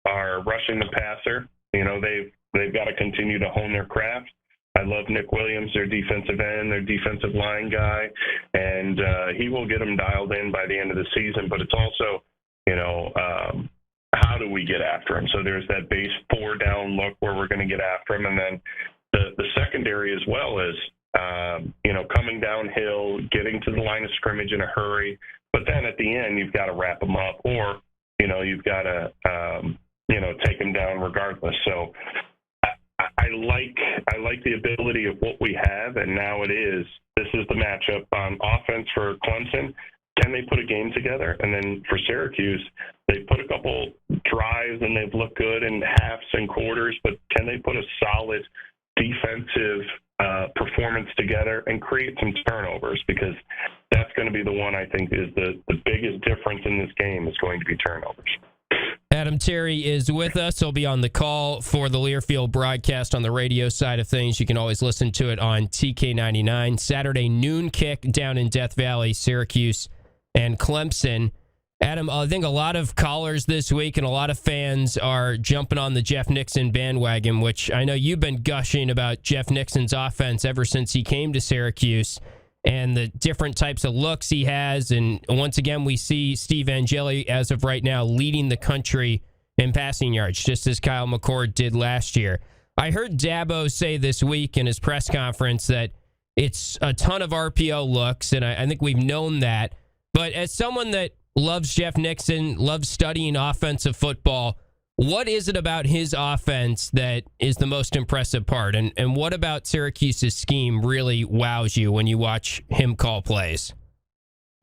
are rushing the passer, you know, they've got to continue to hone their craft. I love Nick Williams, their defensive end, their defensive line guy, and he will get them dialed in by the end of the season. But it's also, you know, how do we get after him? So there's that base 4-down look where we're going to get after him, and then the secondary as well is, you know, coming downhill, getting to the line of scrimmage in a hurry. But then at the end, you've got to wrap them up, or, you know, you've got to, you know, take them down regardless. So I like the ability of what we have, and now this is the matchup on offense for Clemson. Can they put a game together? And then for Syracuse, they put a couple drives and they've looked good in halves and quarters, but can they put a solid defensive performance together and create some turnovers? Because that's going to be the one I think is the biggest difference in this game is going to be turnovers. Adam Terry is with us. He'll be on the call for the Learfield broadcast on the radio side of things. You can always listen to it on TK99. Saturday noon kick down in Death Valley, Syracuse and Clemson. Adam, I think a lot of callers this week and a lot of fans are jumping on the Jeff Nixon bandwagon, which I know you've been gushing about Jeff Nixon's offense ever since he came to Syracuse and the different types of looks he has. And once again, we see Steve Angeli, as of right now, leading the country in passing yards, just as Kyle McCord did last year. I heard Dabo say this week in his press conference that it's a ton of RPO looks, and I think we've known that. But as someone that loves Jeff Nixon, loves studying offensive football, what is it about his offense that is the most impressive part? And what about Syracuse's scheme really wows you when you watch him call plays?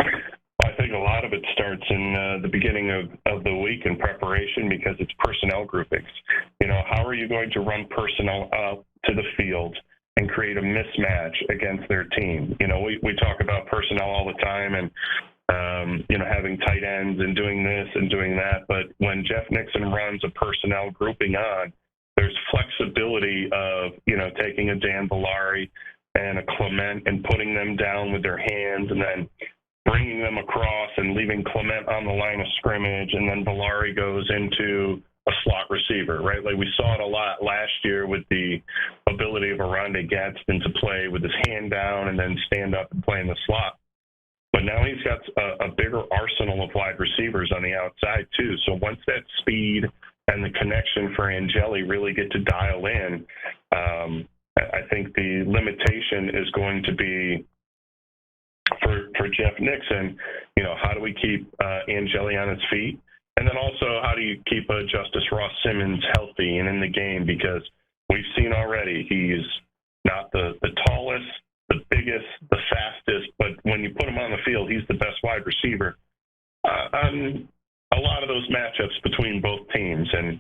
I think a lot of it starts in the beginning of the week in preparation because it's personnel groupings. You know, how are you going to run personnel up to the field and create a mismatch against their team? You know, we talk about personnel all the time and you know, having tight ends and doing this and doing that. But when Jeff Nixon runs a personnel grouping on, there's flexibility of, you know, taking a Dan Villari and a Clement and putting them down with their hands and then bringing them across and leaving Clement on the line of scrimmage. And then Villari goes into a slot receiver, right? Like we saw it a lot last year with the ability of Aronde Gadsden to play with his hand down and then stand up and play in the slot. But now he's got a bigger arsenal of wide receivers on the outside, too. So once that speed and the connection for Angeli really get to dial in, I think the limitation is going to be for Jeff Nixon, you know, how do we keep Angeli on his feet? And then also, how do you keep Justice Ross Simmons healthy and in the game? Because we've seen already he's not the tallest, the biggest, the fastest, but when you put him on the field, he's the best wide receiver. On a lot of those matchups between both teams, and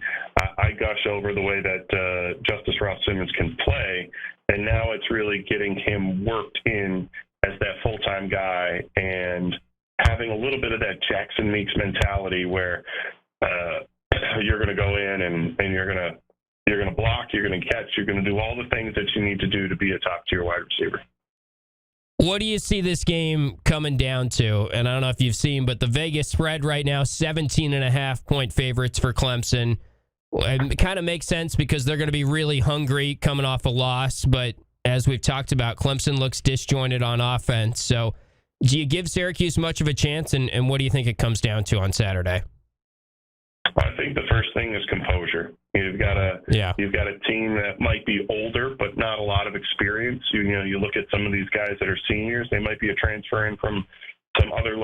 I gush over the way that Justice Ross Simmons can play, and now it's really getting him worked in as that full-time guy and having a little bit of that Jackson Meeks mentality where you're going to go in and you're going to block, you're going to catch, you're going to do all the things that you need to do to be a top-tier wide receiver. What do you see this game coming down to? And I don't know if you've seen, but the Vegas spread right now, 17.5-point favorites for Clemson. It kind of makes sense because they're going to be really hungry coming off a loss. But as we've talked about, Clemson looks disjointed on offense. So do you give Syracuse much of a chance? And what do you think it comes down to on Saturday? I think the first thing is composure. You've got a team that might be older, but not a lot of experience. You look at some of these guys that are seniors; they might be a transfer in from some other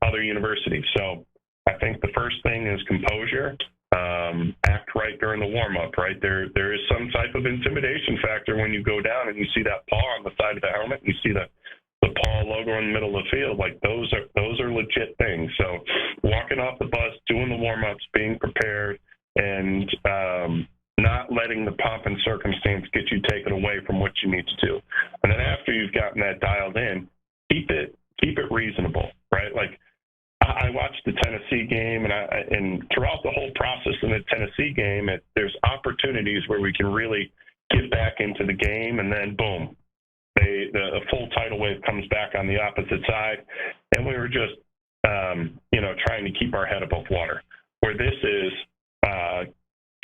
other universities. So I think the first thing is composure, act right during the warm-up, right? There is some type of intimidation factor when you go down and you see that paw on the side of the helmet, and you see the paw logo in the middle of the field. Like, those are legit things. So walking off the bus, doing the warm-ups, being prepared, and not letting the pomp and circumstance get you taken away from what you need to do. And then after you've gotten that dialed in, keep it reasonable, right? Like, I watched the Tennessee game, and throughout the whole process in the Tennessee game, there's opportunities where we can really get back into the game, and then boom, the full tidal wave comes back on the opposite side, and we were just trying to keep our head above water. Where this is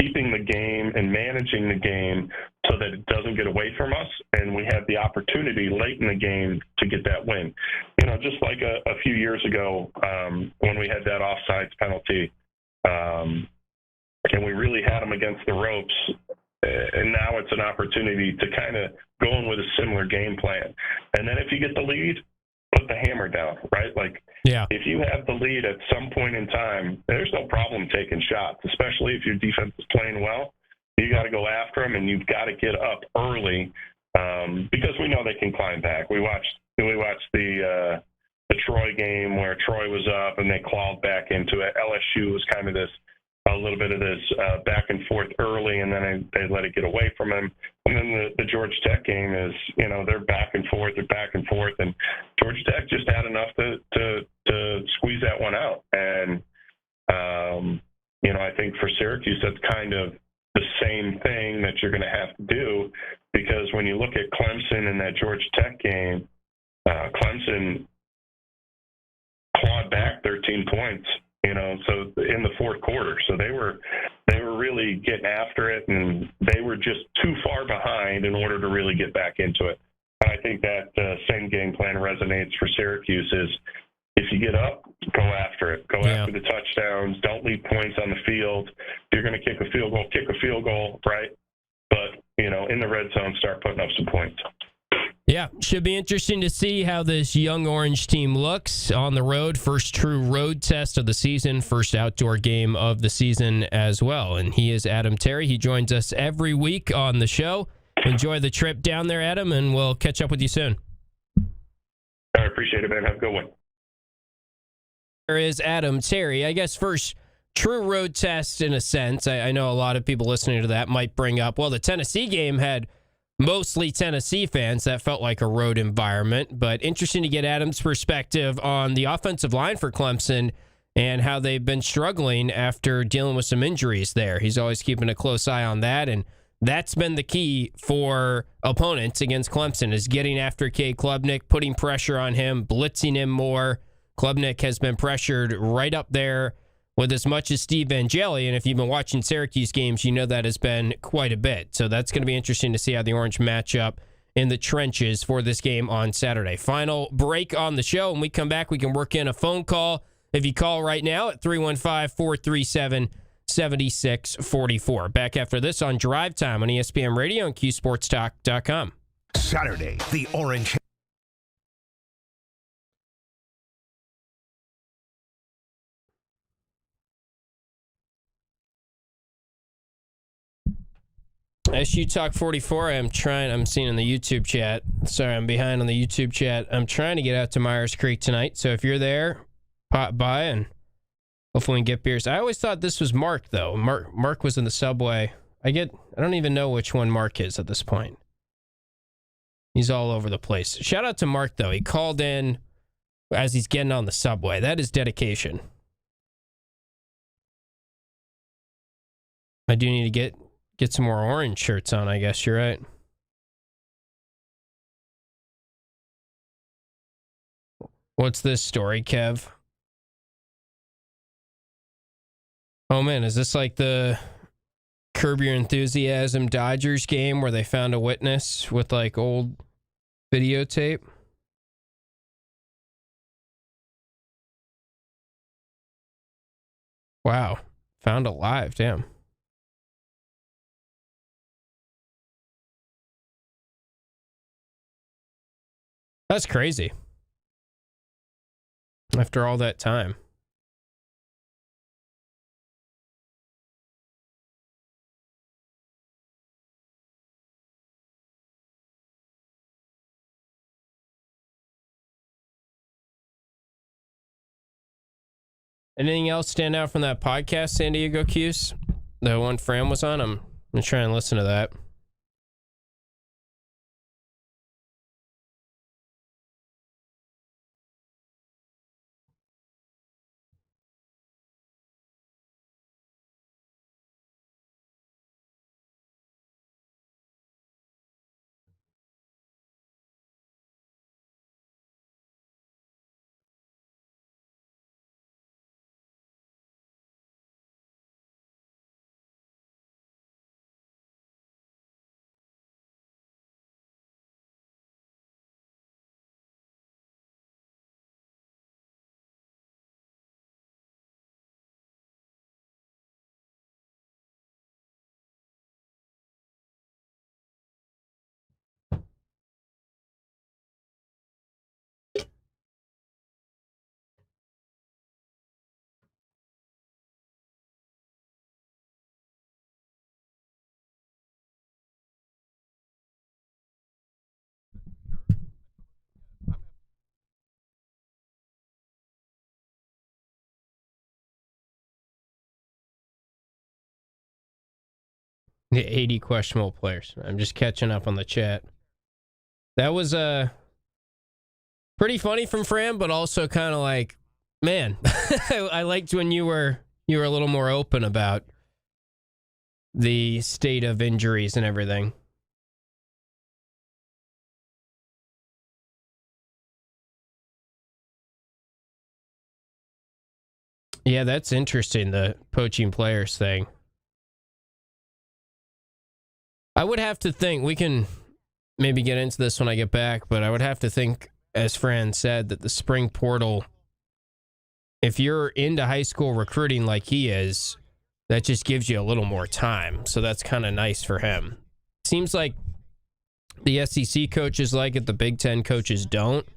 keeping the game and managing the game so that it doesn't get away from us, and we have the opportunity late in the game to get that win. Just like a few years ago when we had that offsides penalty, and we really had them against the ropes, and now it's an opportunity to kind of go in with a similar game plan. And then if you get the lead, put the hammer down, right? Like, if you have the lead at some point in time, there's no problem taking shots, especially if your defense is playing well. You got to go after them, and you've got to get up early because we know they can climb back. We watched the Troy game where Troy was up and they clawed back into it. LSU was kind of a little bit of this back and forth early, and then they let it get away from him. And then the Georgia Tech game is, they're back and forth, and Georgia Tech just had enough to squeeze that one out. And, I think for Syracuse, that's kind of the same thing that you're going to have to do, because when you look at Clemson in that Georgia Tech game, Clemson clawed back 13 points. So in the fourth quarter, so they were really getting after it, and they were just too far behind in order to really get back into it. And I think that same game plan resonates for Syracuse. Is if you get up, go after it. Go after the touchdowns. Don't leave points on the field. If you're going to kick a field goal, right? But in the red zone, start putting up some points. Yeah, should be interesting to see how this young Orange team looks on the road. First true road test of the season, first outdoor game of the season as well. And he is Adam Terry. He joins us every week on the show. Enjoy the trip down there, Adam, and we'll catch up with you soon. I appreciate it, man. Have a good one. There is Adam Terry. I guess first true road test in a sense. I know a lot of people listening to that might bring up, well, the Tennessee game had mostly Tennessee fans. That felt like a road environment, but interesting to get Adam's perspective on the offensive line for Clemson and how they've been struggling after dealing with some injuries there. He's always keeping a close eye on that, and that's been the key for opponents against Clemson, is getting after Cade Klubnik, putting pressure on him, blitzing him more. Klubnik has been pressured right up there with as much as Steve Angeli, and if you've been watching Syracuse games, you know that has been quite a bit. So that's going to be interesting to see how the Orange match up in the trenches for this game on Saturday. Final break on the show. When we come back, we can work in a phone call. If you call right now at 315-437-7644. Back after this on Drive Time on ESPN Radio and QSportsTalk.com. Saturday, the Orange. SU Talk 44, I'm seeing in the YouTube chat. Sorry, I'm behind on the YouTube chat. I'm trying to get out to Myers Creek tonight. So if you're there, pop by and hopefully we can get beers. I always thought this was Mark, though. Mark was in the subway. I don't even know which one Mark is at this point. He's all over the place. Shout out to Mark, though. He called in as he's getting on the subway. That is dedication. I do need to get some more orange shirts on, I guess. You're right. What's this story, Kev? Oh, man, is this like the Curb Your Enthusiasm Dodgers game where they found a witness with, like, old videotape? Wow. Found alive, damn. That's crazy. After all that time. Anything else stand out from that podcast, San Diego Cuse? The one Fran was on? I'm going to try and listen to that. The 80 questionable players. I'm just catching up on the chat. That was pretty funny from Fran, but also kind of like, man, I liked when you were a little more open about the state of injuries and everything. Yeah, that's interesting, the poaching players thing. I would have to think, we can maybe get into this when I get back, but I would have to think, as Fran said, that the spring portal, if you're into high school recruiting like he is, that just gives you a little more time. So that's kind of nice for him. Seems like the SEC coaches like it, the Big Ten coaches don't.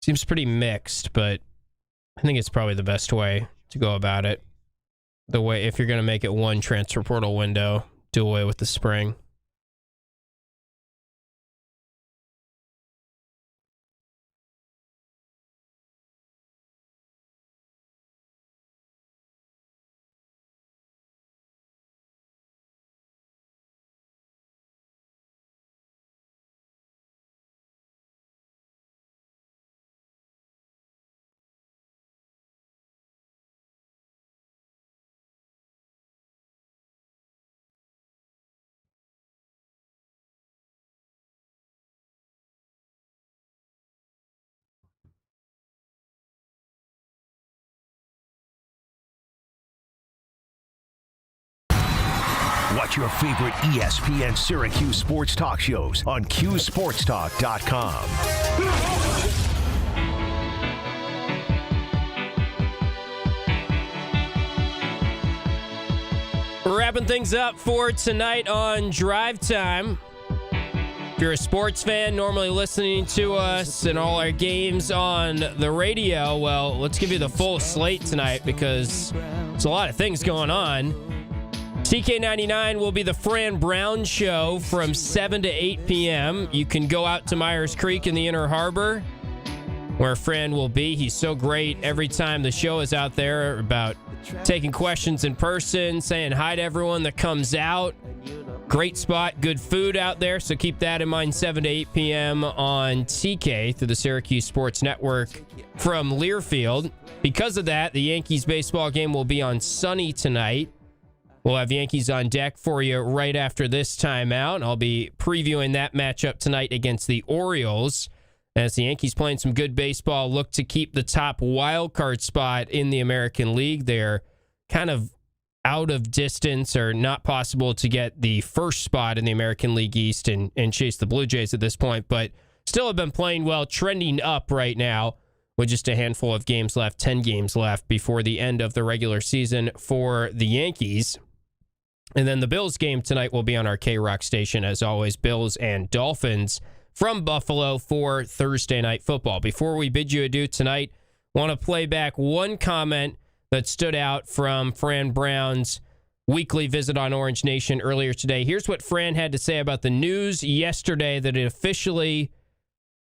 Seems pretty mixed, but I think it's probably the best way to go about it. The way, if you're going to make it one transfer portal window, do away with the spring. Watch your favorite ESPN Syracuse sports talk shows on QSportsTalk.com. We're wrapping things up for tonight on Drive Time. If you're a sports fan, normally listening to us and all our games on the radio, well, let's give you the full slate tonight because there's a lot of things going on. TK99 will be the Fran Brown show from 7 to 8 p.m. You can go out to Myers Creek in the Inner Harbor where Fran will be. He's so great every time the show is out there about taking questions in person, saying hi to everyone that comes out. Great spot, good food out there, so keep that in mind. 7 to 8 p.m. on TK through the Syracuse Sports Network from Learfield. Because of that, the Yankees baseball game will be on sunny tonight. We'll have Yankees on deck for you right after this timeout. I'll be previewing that matchup tonight against the Orioles as the Yankees playing some good baseball, look to keep the top wild card spot in the American League. They're kind of out of distance or not possible to get the first spot in the American League East and chase the Blue Jays at this point, but still have been playing well, trending up right now with just a handful of games left, 10 games left before the end of the regular season for the Yankees. And then the Bills game tonight will be on our K-Rock station, as always, Bills and Dolphins from Buffalo for Thursday Night Football. Before we bid you adieu tonight, want to play back one comment that stood out from Fran Brown's weekly visit on Orange Nation earlier today. Here's what Fran had to say about the news yesterday that it officially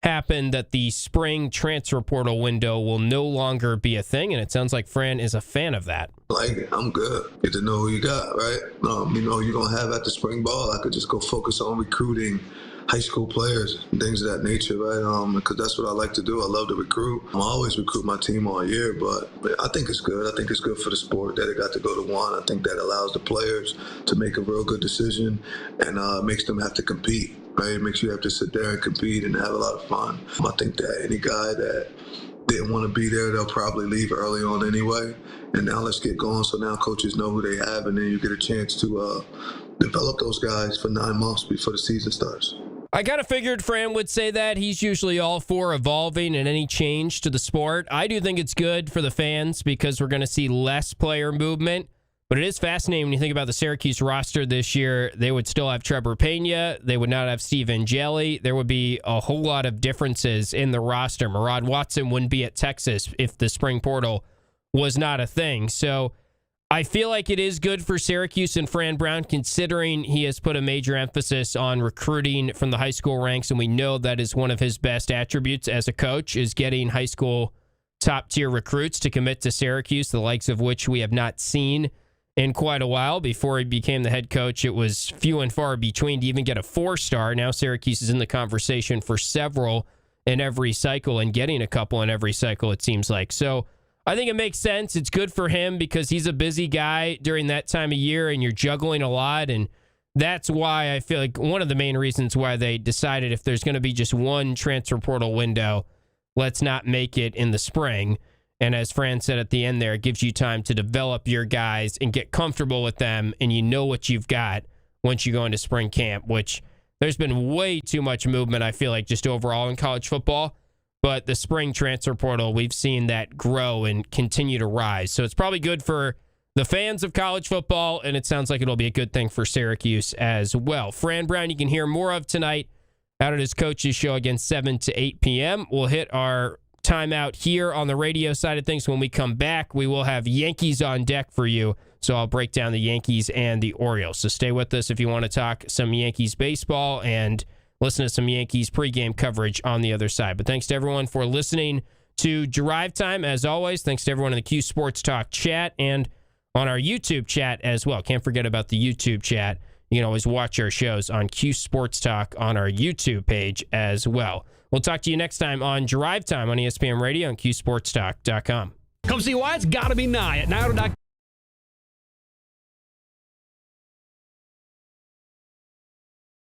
happen that the spring transfer portal window will no longer be a thing, and it sounds like Fran is a fan of that. Like it. I'm good. Get to know who you got, right? You're going to have at the spring ball. I could just go focus on recruiting high school players and things of that nature, right? Because that's what I like to do. I love to recruit. I always recruit my team all year, but I think it's good. I think it's good for the sport that it got to go to one. I think that allows the players to make a real good decision and makes them have to compete, right? It makes you have to sit there and compete and have a lot of fun. I think that any guy that didn't want to be there, they'll probably leave early on anyway. And now let's get going. So now coaches know who they have, and then you get a chance to develop those guys for 9 months before the season starts. I kind of figured Fran would say that. He's usually all for evolving and any change to the sport. I do think it's good for the fans because we're going to see less player movement. But it is fascinating when you think about the Syracuse roster this year. They would still have Trevor Pena. They would not have Steve Angeli. There would be a whole lot of differences in the roster. Murad Watson wouldn't be at Texas if the spring portal was not a thing. So I feel like it is good for Syracuse and Fran Brown, considering he has put a major emphasis on recruiting from the high school ranks, and we know that is one of his best attributes as a coach, is getting high school top-tier recruits to commit to Syracuse, the likes of which we have not seen in quite a while. Before he became the head coach, it was few and far between to even get a 4-star. Now Syracuse is in the conversation for several in every cycle and getting a couple in every cycle, it seems like. So I think it makes sense. It's good for him because he's a busy guy during that time of year and you're juggling a lot. And that's why I feel like one of the main reasons why they decided if there's going to be just one transfer portal window, let's not make it in the spring. And as Fran said at the end there, it gives you time to develop your guys and get comfortable with them. And you know what you've got once you go into spring camp, which there's been way too much movement, I feel like, just overall in college football. But the spring transfer portal, we've seen that grow and continue to rise. So it's probably good for the fans of college football, and it sounds like it'll be a good thing for Syracuse as well. Fran Brown, you can hear more of tonight out at his coach's show again, 7 to 8 p.m. We'll hit our timeout here on the radio side of things. When we come back, we will have Yankees on deck for you. So I'll break down the Yankees and the Orioles. So stay with us if you want to talk some Yankees baseball and listen to some Yankees pregame coverage on the other side. But thanks to everyone for listening to Drive Time. As always, thanks to everyone in the Q Sports Talk chat and on our YouTube chat as well. Can't forget about the YouTube chat. You can always watch our shows on Q Sports Talk on our YouTube page as well. We'll talk to you next time on Drive Time on ESPN Radio and QSportsTalk.com. Come see why it's got to be Nye at Nye.com.